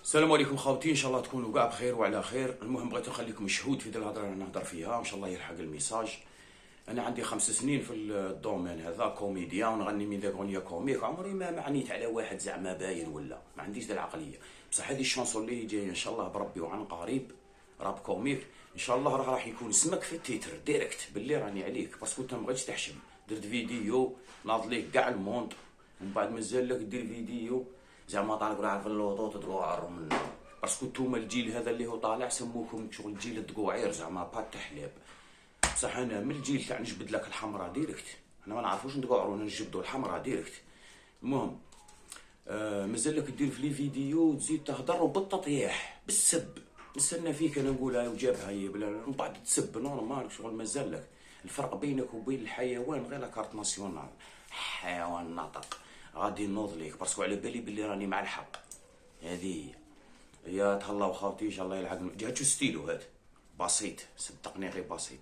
السلام عليكم خاوتي، ان شاء الله تكونوا كاع بخير وعلى خير. المهم بغيت نخليكم شهود في ديال الهضره اللي نهضر فيها، ان شاء الله يلحق الميساج. انا عندي 5 سنين في الدومين هذا، كوميديان ونغني من ذاك اغنيه كوميك. عمري ما عنيت على واحد زعما باين ولا ما عنديش ذا العقليه. بصح هذه الشانسون اللي جايه ان شاء الله بربي وعن قريب، راب كوميك ان شاء الله راح يكون اسمك في التيتر ديريكت باللي راني عليك، باسكو انت ما بغيتش تحشم. درت فيديو ناض ليك كاع الموند، ومن بعد مازال لك دير فيديو زعما طالق عارف اللوطو تدقوعر منه، باسكو نتوما الجيل هذا اللي هو طالع سموكم شغل جيل الدقوعير زعما با تحليب. بصح انا من الجيل تاع نجبد لك الحمراء ديريكت، احنا ما نعرفوش ندقوعرو نجبدو الحمراء ديريكت. المهم مازال لك دير في لي فيديو تزيد تهضر وبالتطيح بالسب. نستنى فيك انا نقولها وجابها هي بلا من بعد تسب نورمال شغل. مازال لك الفرق بينك وبين الحيوان غير لاكارت ناسيونال، حيوان ناطق غادي نوض ليك باسكو على بالي بلي راني مع الحق. هذه هي تهلاو خاوتي ان شاء الله يلحق. جاتو ستيلو هذا بسيط، صدقني غير بسيط.